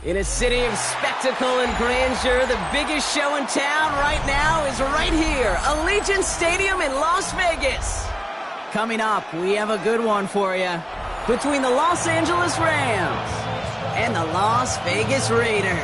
In a city of spectacle and grandeur, the biggest show in town right now is right here, Allegiant Stadium in Las Vegas. Coming up, we have a good one for you. Between the Los Angeles Rams and the Las Vegas Raiders.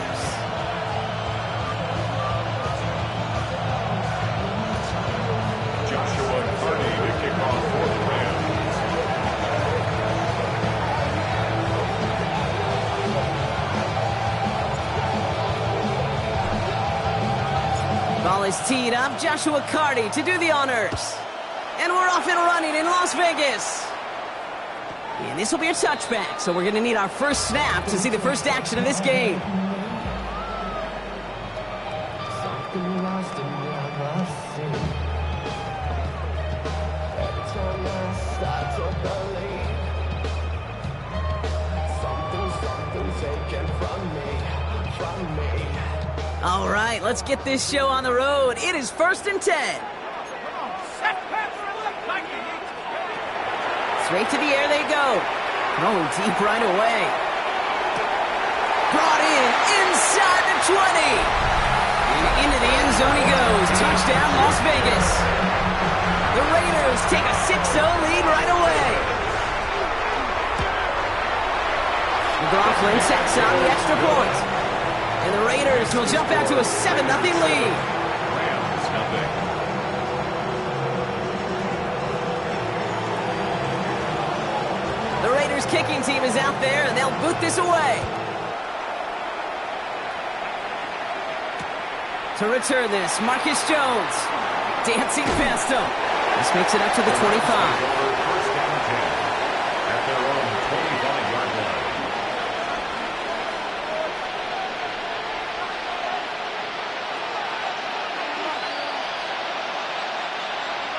Ball is teed up. Joshua Carty to do the honors. And we're off and running in Las Vegas. And this will be a touchback, so we're going to need our first snap to see the first action of this game. All right, let's get this show on the road. It is 1st and 10. Straight to the air they go. Throwing deep right away. Brought in inside the 20. And into the end zone he goes. Touchdown, Las Vegas. The Raiders take a 6-0 lead right away. McLaughlin sets on the extra point. And the Raiders will jump out to a 7-0 lead. The Raiders kicking team is out there, and they'll boot this away. To return this, Marcus Jones dancing past him. This makes it up to the 25.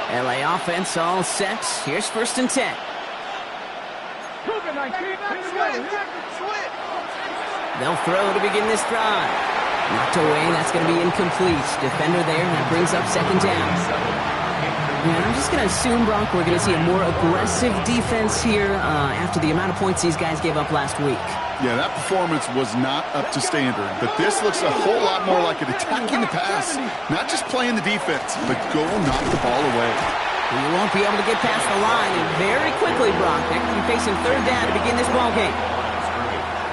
LA offense all set. Here's 1st and 10. They'll throw to begin this drive. Knocked away, that's going to be incomplete. Defender there, that brings up 2nd down. And I'm just going to assume, Brock, we're going to see a more aggressive defense here after the amount of points these guys gave up last week. Yeah, that performance was not up to standard, but this looks a whole lot more like it attacking the pass. Not just playing the defense, but go knock the ball away. You won't be able to get past the line, and very quickly, Brock, they're going to be facing 3rd down to begin this ball game.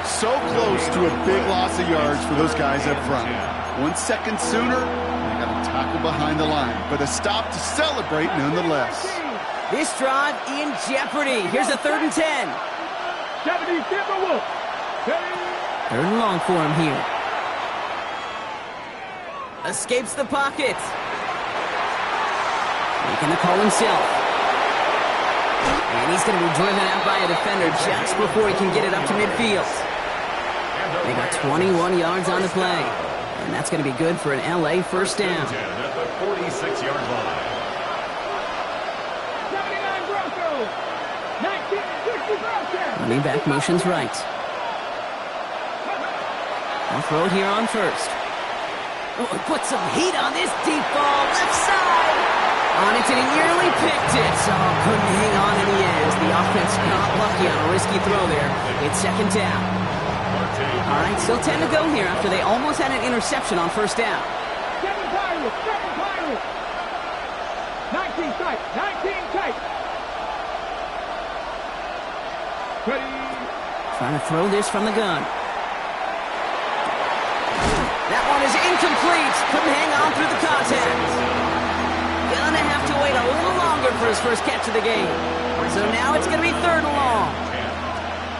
So close to a big loss of yards for those guys up front. 1 second sooner, they got to tackle behind the line, but a stop to celebrate nonetheless. This drive in jeopardy. Here's a 3rd and 10. 3rd and long for him here. Escapes the pocket. Making the call himself. And he's going to be driven out by a defender just before he can get it up to midfield. They got 21 yards on the play. And that's going to be good for an LA 1st down. At the 46-yard line. Running back motions right. I'll throw it here on 1st. Oh, put some heat on this deep ball. Left side. On it, and he nearly picked it. Oh, couldn't hang on in the end. The offense not lucky on a risky throw there. It's 2nd down. All right, still 10 to go here after they almost had an interception on 1st down. 19 tight. Trying to throw this from the gun. That one is incomplete. Couldn't hang on through the contact. Gonna have to wait a little longer for his first catch of the game. So now it's going to be 3rd and long.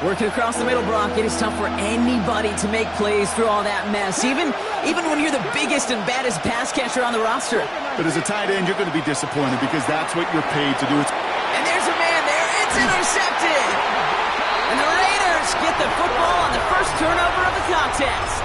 Working across the middle, Brock, it is tough for anybody to make plays through all that mess, even when you're the biggest and baddest pass catcher on the roster. But as a tight end, you're going to be disappointed because that's what you're paid to do. And there's a man there. It's intercepted. And the Raiders get the football on the first turnover of the contest.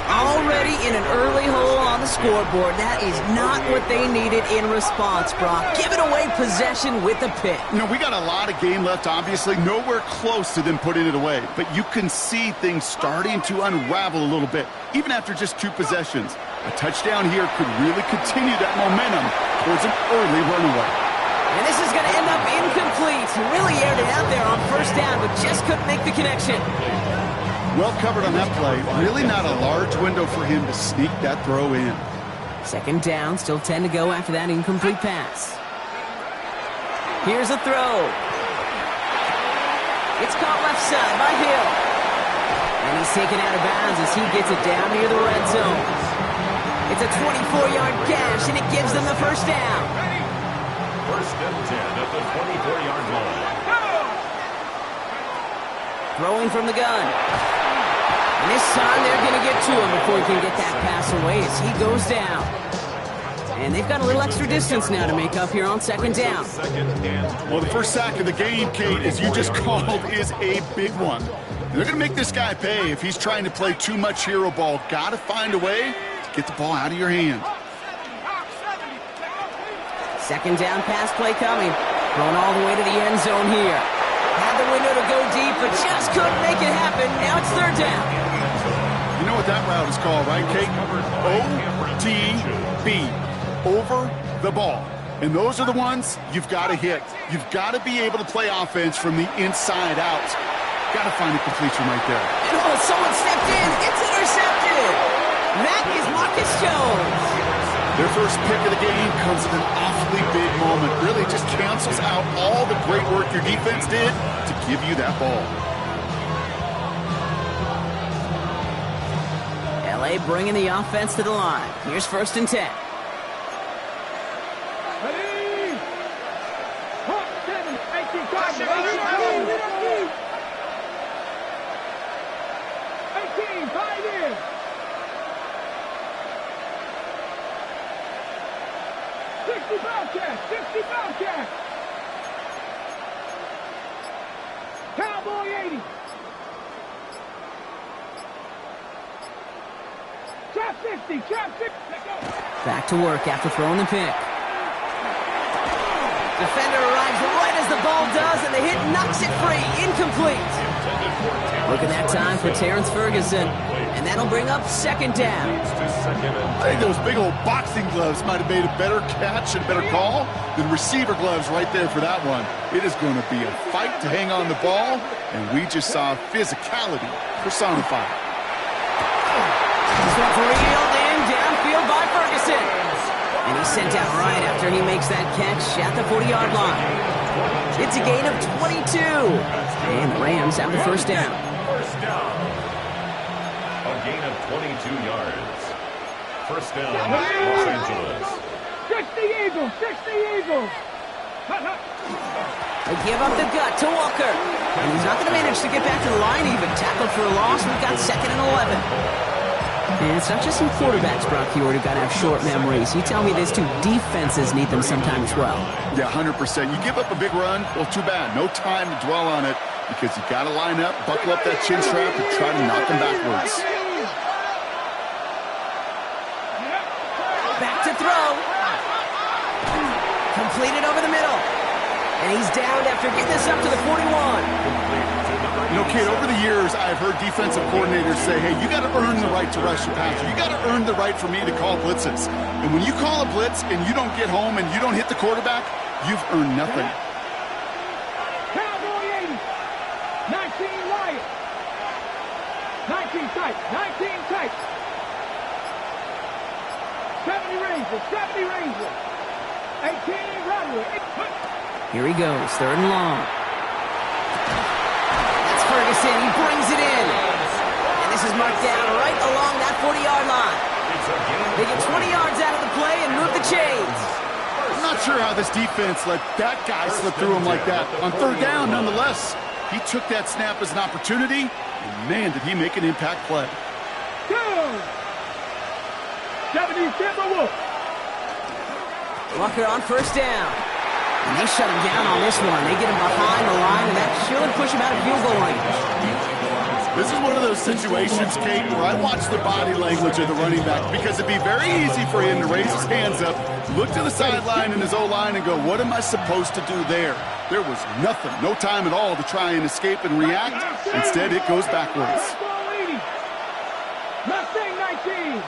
Already in an early hole on the scoreboard. That is not what they needed in response, Brock. Giving away possession with a pick. You know, we got a lot of game left, obviously. Nowhere close to them putting it away. But you can see things starting to unravel a little bit, even after just 2 possessions. A touchdown here could really continue that momentum towards an early runaway. And this is going to end up incomplete. He really aired it out there on 1st down, but just couldn't make the connection. Well covered on that play. Really not a large window for him to sneak that throw in. Second down, still 10 to go after that incomplete pass. Here's a throw. It's caught left side by Hill. And he's taken out of bounds as he gets it down near the red zone. It's a 24-yard gash, and it gives them the first down. First and 10 at the 24-yard line. Throwing from the gun. And this time they're going to get to him before he can get that pass away as he goes down. And they've got a little extra distance now to make up here on second down. Well, the first sack of the game, Kate, as you just called, is a big one. They're going to make this guy pay if he's trying to play too much hero ball. Got to find a way to get the ball out of your hand. Second down pass play coming. Thrown all the way to the end zone here. Had the window to go deep, but just couldn't make it happen. Now it's third down. You know what that route is called, right, Kate? O-T-B. Over the ball. And those are the ones you've got to hit. You've got to be able to play offense from the inside out. Got to find a completion right there. And oh, someone stepped in. It's intercepted. That is Marcus Jones. Their first pick of the game comes at an awfully big moment. Really just cancels out all the great work your defense did to give you that ball. LA bringing the offense to the line. Here's first and 10. Ready? Hot 7, 18, 5 in. 60 Bobcat, 60 Bobcat. Cowboy 80. Trap 50, trap 50. Let's go. Back to work after throwing the pick. Defender arrives right as the ball does, and the hit knocks it free. Incomplete. Looking that time for Terrence Ferguson, and that'll bring up second down. I think those big old boxing gloves might have made a better catch and better call than receiver gloves right there for that one. It is going to be a fight to hang on the ball, and we just saw physicality personified. This one's reeled in downfield by Ferguson. And he's sent out right after he makes that catch at the 40-yard line. It's a gain of 22. And the Rams have the first down. First down. A gain of 22 yards. First down, Los Angeles. 60 Eagles, 60 Eagles. They give up the gut to Walker. And he's not going to manage to get back to the line even. Tackled for a loss. We've got second and 11. And it's not just some quarterbacks, Brock Huard, who got to have short memories. You tell me these two defenses need them sometimes as well. Yeah, 100%. You give up a big run, well, too bad. No time to dwell on it because you got to line up, buckle up that chin strap, and try to knock them backwards. Back to throw. Completed over the middle. And he's down after getting this up to the 41. You know, kid, over the years, I've heard defensive coordinators say, hey, you got to earn the right to rush your passer. You got to earn the right for me to call blitzes. And when you call a blitz and you don't get home and you don't hit the quarterback, you've earned nothing. Cowboy 80. 19 Wyatt. 19 tight, 19 tight. 70 Ranger, 70 Ranger. 18 Roderick. Here he goes, third and long. That's Ferguson, he brings it in. And this is marked down right along that 40-yard line. They get 20 yards out of the play and move the chains. I'm not sure how this defense let that guy slip through him like that. On third down, nonetheless, he took that snap as an opportunity, and man, did he make an impact play. 70 Timberwolves. Walker on first down. And they shut him down on this one. They get him behind the line, and that should push him out of field goal range. This is one of those situations, Kate, where I watch the body language of the running back because it'd be very easy for him to raise his hands up, look to the sideline in his O-line and go, what am I supposed to do there? There was nothing, no time at all to try and escape and react. Instead, it goes backwards. Mustang 19.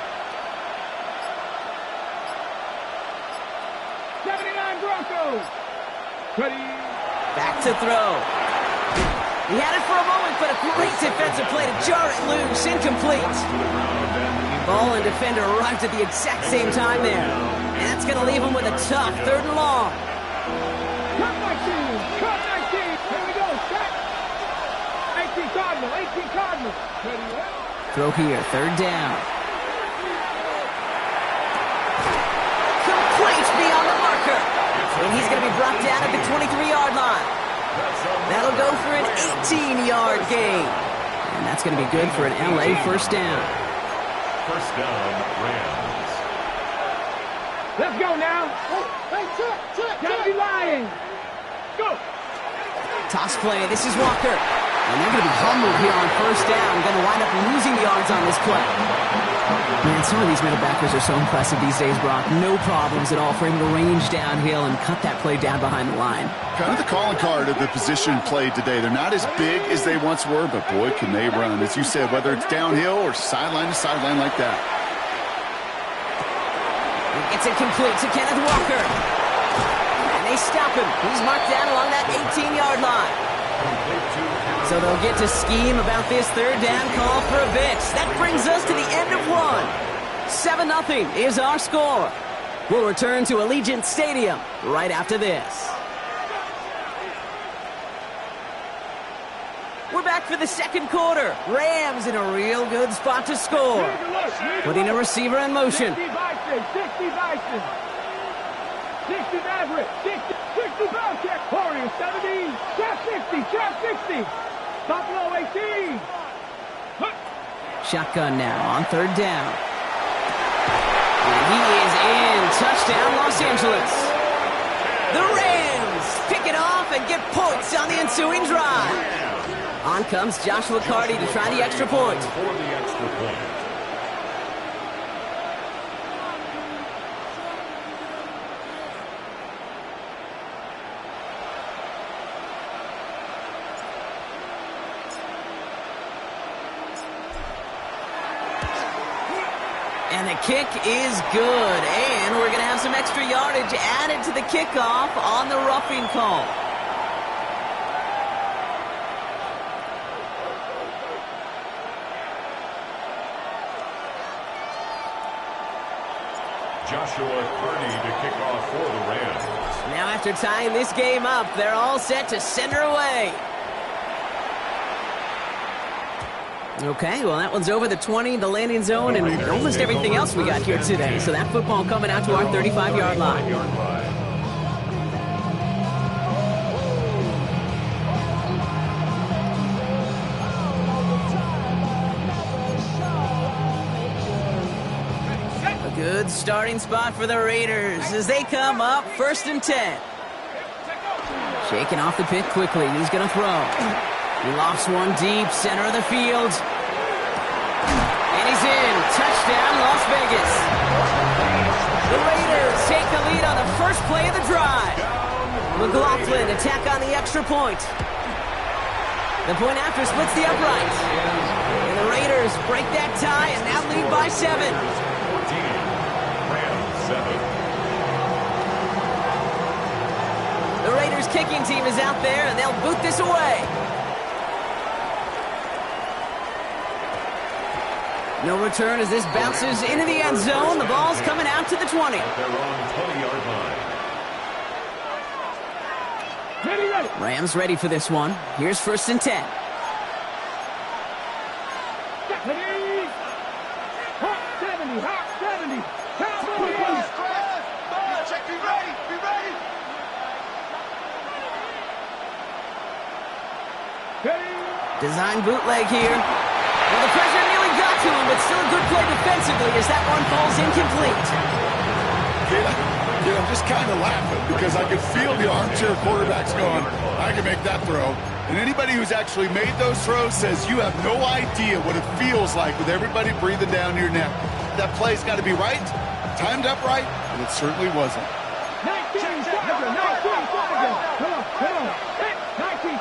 79 Broncos. Ready. Back to throw. He had it for a moment, but a great defensive play to jar it loose. Incomplete. Ball and defender arrived at the exact same time there. And that's going to leave him with a tough 3rd and long. Cut 19. Cut 19. Here we go. Set. 18 Cardinal. 18 Cardinal. Throw here. 3rd down. Complete beyond the marker. And he's going to be brought down at the 23-yard line. That'll go for an 18-yard gain. And that's going to be good for an LA first down. First down, Rams. Let's go now. Hey, gotta be lying. Go. Toss play. This is Walker. And they're going to be humbled here on first down. Going to wind up losing yards on this play. Man, some of these middle backers are so impressive these days, Brock. No problems at all for him to range downhill and cut that play down behind the line. Kind of the calling card of the position played today. They're not as big as they once were, but boy, can they run. As you said, whether it's downhill or sideline to sideline like that. It's incomplete to Kenneth Walker. And they stop him. He's marked down along that 18-yard line. So they'll get to scheme about this 3rd down call for a bit. That brings us to the end of one. 7-0 is our score. We'll return to Allegiant Stadium right after this. We're back for the 2nd quarter. Rams in a real good spot to score. Putting a receiver in motion. 60 Bison. 60 Maverick. 60 Bobcat. Warriors 70. Trap 60. Buffalo 18. Shotgun now on 3rd down. And he is in. Touchdown, Los Angeles. The Rams pick it off and get points on the ensuing drive. On comes Joshua Carty to try the extra point. For the extra point. And the kick is good. And we're going to have some extra yardage added to the kickoff on the roughing call. Joshua Carney to kick off for the Rams. Now after tying this game up, they're all set to send her away. Okay, well that one's over the 20, the landing zone, and almost everything else we got here today. So that football coming out to our 35-yard line. A good starting spot for the Raiders as they come up 1st and 10. Shaking off the pick quickly. He's going to throw. He lofts one deep, center of the field. And he's in. Touchdown, Las Vegas. The Raiders take the lead on the first play of the drive. McLaughlin attack on the extra point. The point after splits the upright. And the Raiders break that tie and now lead by 7. 14. Rams 7. The Raiders kicking team is out there and they'll boot this away. No return as this bounces into the end zone. The ball's coming out to the 20. They're on 20-yard line. Ready. Rams ready for this one. Here's 1st and 10. Ready. Hot 70. Cowboys. Check, be ready. Ready. Design bootleg here. Well, the pressure nearly got to him, but still a good play defensively as that one falls incomplete. Yeah, I'm just kind of laughing because I could feel the armchair quarterbacks going, I can make that throw. And anybody who's actually made those throws says you have no idea what it feels like with everybody breathing down your neck. That play's got to be right, timed up right, and it certainly wasn't. 19 Tiger. Come on. 19,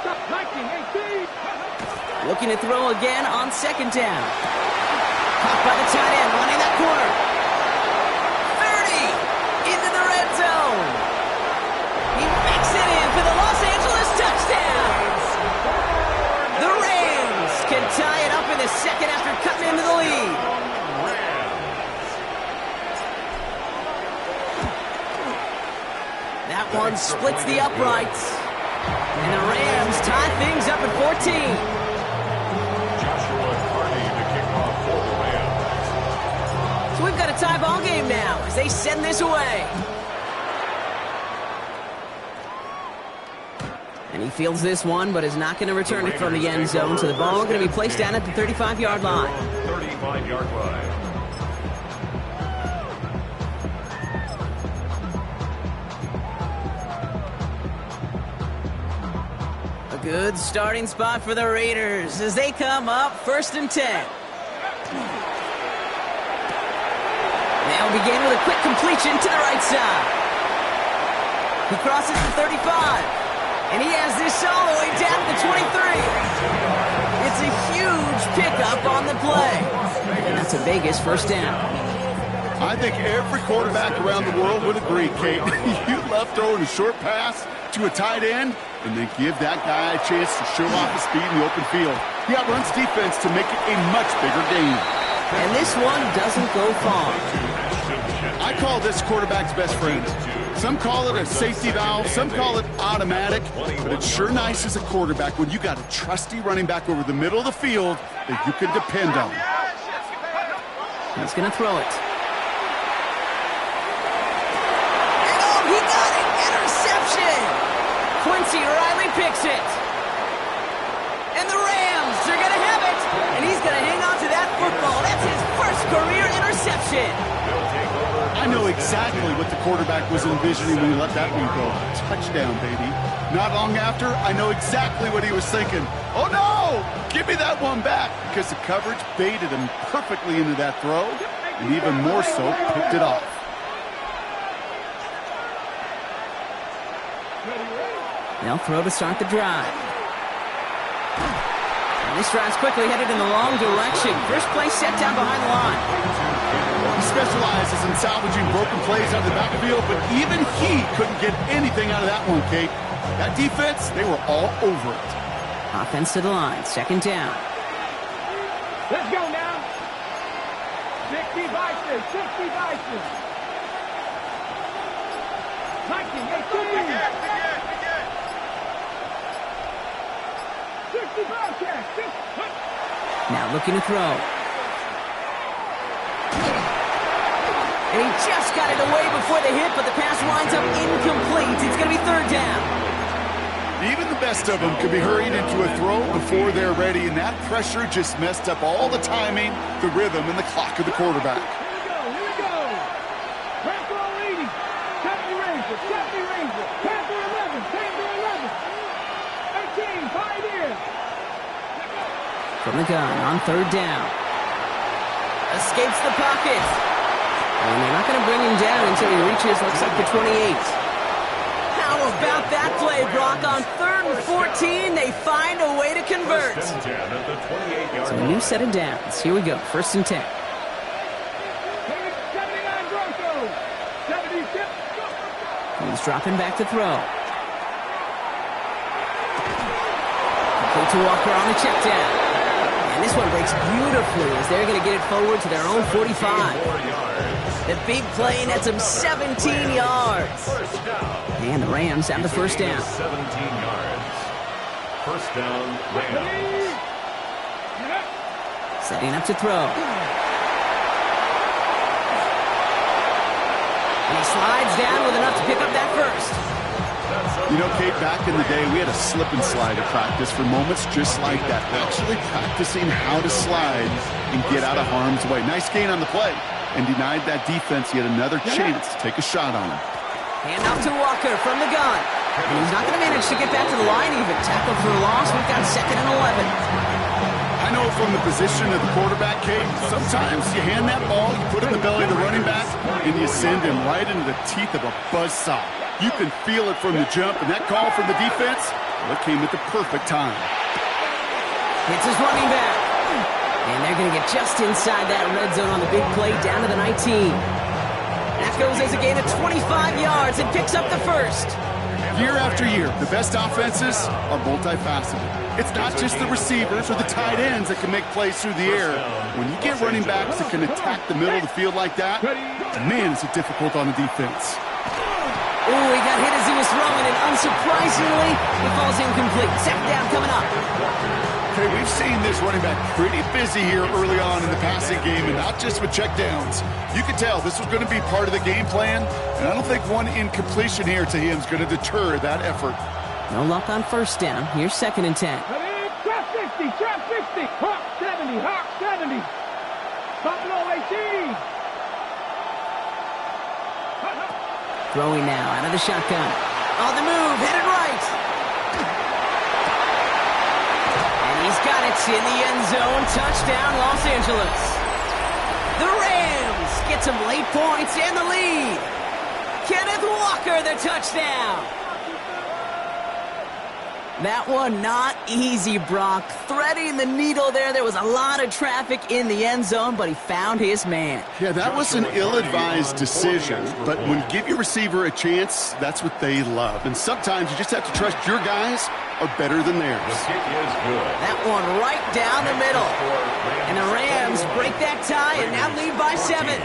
18. Looking to throw again on 2nd down. Caught by the tight end, running that corner. 30 into the red zone. He makes it in for the Los Angeles touchdown. a second after cutting into the lead. That one splits the uprights. And the Rams tie things up at 14. Joshua Carney to kick off for the Rams. So we've got a tie ball game now as they send this away. And he fields this one, but is not going to return it from the end zone. So the ball going to be placed down at the 35-yard line. 35-yard line. Good starting spot for the Raiders as they come up 1st and 10. They'll begin with a quick completion to the right side. He crosses the 35, and he has this all the way down to the 23. It's a huge pickup on the play, and that's a Vegas 1st down. I think every quarterback around the world would agree, Kate. You love throwing a short pass to a tight end and then give that guy a chance to show off his speed in the open field. He outruns defense to make it a much bigger game. And this one doesn't go far. I call this quarterback's best friend. Some call it a safety valve, some call it automatic, but it's sure nice as a quarterback when you got a trusty running back over the middle of the field that you can depend on. He's going to throw it. He got it! Interception! Quincy Riley picks it. And the Rams are going to have it. And he's going to hang on to that football. That's his first career interception. I know exactly what the quarterback was envisioning when he let that one go. Touchdown, baby. Not long after, I know exactly what he was thinking. Oh, no! Give me that one back. Because the coverage baited him perfectly into that throw. And even more so, picked it off. They'll throw to start the drive. And this drive's quickly headed in the wrong direction. First play set down behind the line. He specializes in salvaging broken plays out of the backfield, but even he couldn't get anything out of that one, Kate. That defense, they were all over it. Offense to the line, 2nd down. Let's go now. 60 Vices, 60 Vices. 19, 18. 60 Bobcats, 6. Now looking to throw. And he just got it away before the hit, but the pass winds up incomplete. It's going to be 3rd down. Even the best of them could be hurried into a throw before they're ready, and that pressure just messed up all the timing, the rhythm, and the clock of the quarterback. Here we go. Panther 80. Deputy Ranger, Deputy Ranger. Panther 11, Panther 11. 18, Pioneer. From the gun on 3rd down. Escapes the pocket. And they're not going to bring him down until he reaches, looks like the 28. How about that play, Brock? On 3rd and 14, they find a way to convert. So a new set of downs. Here we go, 1st and 10. 79 Broncos. 76. He's dropping back to throw. Complete to Walker on the check down. And this one breaks beautifully as they're going to get it forward to their own 45. The big play nets him 17 yards. And the Rams have the 1st down. 17 yards. 1st down, Rams. Setting up to throw. And he slides down with enough to pick up that first. You know, Kate, back in the day, we had a slip and slide at practice for moments just like that. Actually practicing how to slide and get out of harm's way. Nice gain on the play. And denied that defense yet another chance to take a shot on him. Hand off to Walker from the gun. And he's not going to manage to get back to the line even. Tackle for a loss. We've got 2nd and 11. I know from the position of the quarterback, Kate, sometimes you hand that ball, you put it in the belly of the running back, and you send him right into the teeth of a buzzsaw. You can feel it from the jump, and that call from the defense, well, it came at the perfect time. Hits his running back. And they're going to get just inside that red zone on the big play down to the 19. That goes as a gain of 25 yards and picks up the 1st. Year after year, the best offenses are multifaceted. It's not just the receivers or the tight ends that can make plays through the air. When you get running backs that can attack the middle of the field like that, man, is it difficult on the defense. Oh, he got hit as he was throwing, and unsurprisingly, he falls incomplete. Second down coming up. Okay, we've seen this running back pretty busy here early on in the passing game, and not just with checkdowns. You could tell this was going to be part of the game plan, and I don't think one incompletion here to him is going to deter that effort. No luck on first down. Here's 2nd and 10. Trap 60, trap 60. Hawk 70, Hawk 70. Buffalo 18. Throwing now out of the shotgun. On the move, headed right. And he's got it in the end zone. Touchdown, Los Angeles. The Rams get some late points and the lead. Kenneth Walker, the touchdown. That one not easy, Brock. Threading the needle there. There was a lot of traffic in the end zone, but he found his man. Yeah, that was an ill-advised decision, but when you give your receiver a chance, that's what they love. And sometimes you just have to trust your guys are better than theirs. The kick is good. That one right down the middle. And the Rams break that tie and now lead by 7.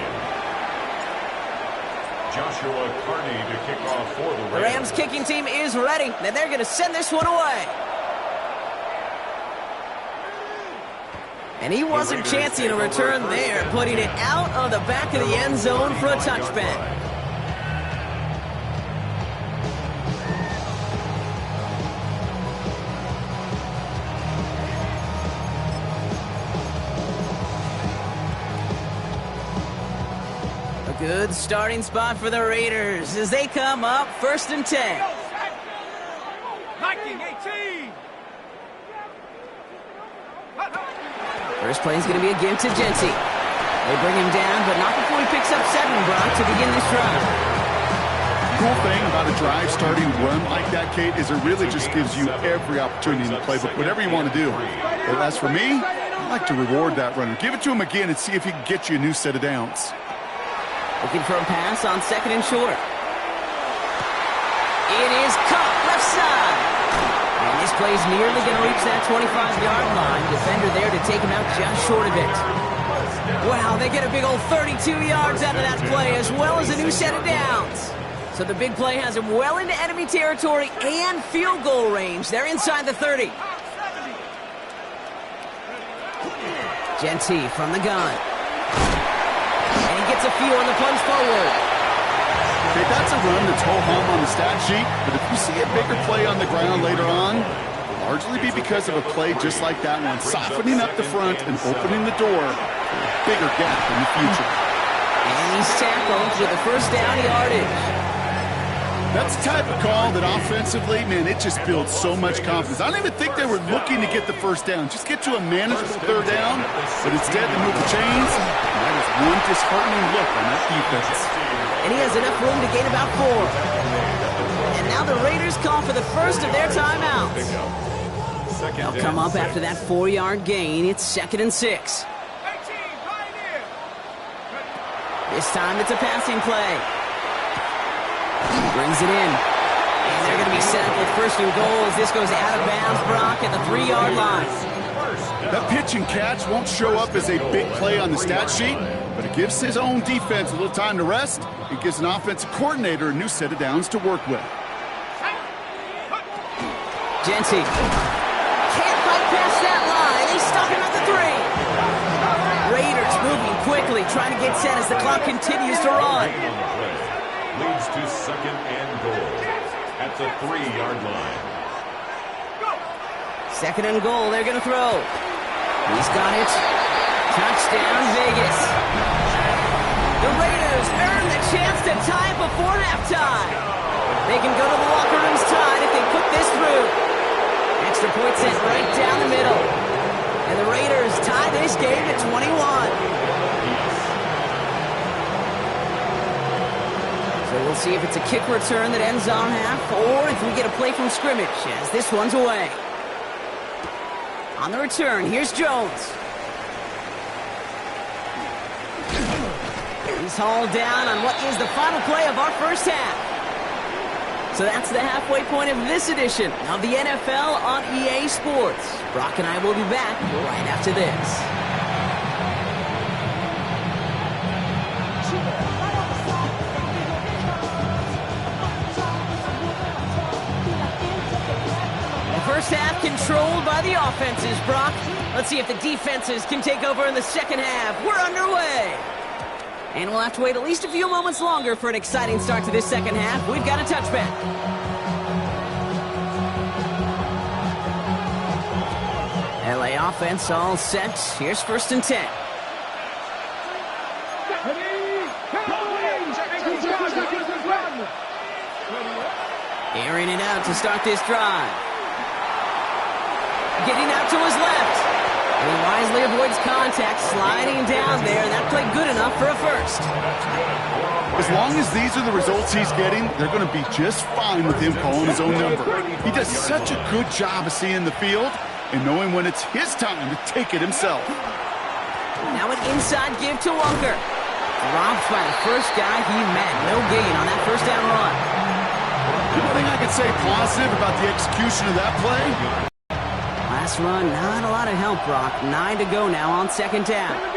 Joshua Carney to kick off for the Rams. The Rams kicking team is ready, and they're going to send this one away. And he wasn't chancing a return there, putting it out of the back of the end zone for a touchback. Good starting spot for the Raiders as they come up 1st and 10. Hiking 18. First play is going to be a give to Genty. They bring him down, but not before he picks up 7, Brock, to begin this drive. Cool thing about a drive starting run like that, Kate, is it really just gives you every opportunity in the playbook, whatever you want to do. But as for me, I like to reward that runner. Give it to him again and see if he can get you a new set of downs. Looking for a pass on 2nd and short. It is caught left side. And this play's nearly going to reach that 25-yard line. Defender there to take him out just short of it. Wow, they get a big old 32 yards out of that play, as well as a new set of downs. So the big play has him well into enemy territory and field goal range. They're inside the 30. Genty from the gun. And he gets a few on the punch forward. Okay, that's a run that's ho-hum on the stat sheet, but if you see a bigger play on the ground later on, it'll largely be because of a play just like that one, softening up the front and opening the door for a bigger gap in the future. And he's tackled with the first down yardage. That's the type of call that offensively, man, it just builds so much confidence. I don't even think they were looking to get the first down. Just get to a manageable 3rd down, but instead they move the chains. And that is one disheartening look on that defense. And he has enough room to gain about 4. And now the Raiders call for the first of their timeouts. They'll come up after that 4-yard gain. It's 2nd and 6. This time it's a passing play. Brings it in. And they're going to be set up with 1st and goal as this goes out of bounds, Brock, at the 3-yard line. That pitch and catch won't show up as a big play on the stat sheet, but it gives his own defense a little time to rest. It gives an offensive coordinator a new set of downs to work with. Genty can't fight past that line. They stop him at the 3. Raiders moving quickly, trying to get set as the clock continues to run. Leads to 2nd and goal at the 3-yard line. 2nd and goal, they're going to throw. He's got it. Touchdown, Vegas. The Raiders earn the chance to tie before halftime. They can go to the locker rooms tied if they put this through. Extra point sent right down the middle. And the Raiders tie this game at 21. So we'll see if it's a kick return that ends on half, or if we get a play from scrimmage, as this one's away. On the return, here's Jones. He's hauled down on what is the final play of our first half. So that's the halfway point of this edition of the NFL on EA Sports. Brock and I will be back right after this. First half controlled by the offenses, Brock. Let's see if the defenses can take over in the second half. We're underway. And we'll have to wait at least a few moments longer for an exciting start to this second half. We've got a touchback. LA offense all set. Here's 1st and 10. Airing it out to start this drive. Getting out to his left. And he wisely avoids contact, sliding down there. That played good enough for a first. As long as these are the results he's getting, they're going to be just fine with him calling his own number. He does such a good job of seeing the field and knowing when it's his time to take it himself. Now an inside give to Lunker. Dropped by the first guy he met. No gain on that first down run. The only thing I can say positive about the execution of that play. Last run, not a lot of help, Brock. 9 to go now on 2nd down.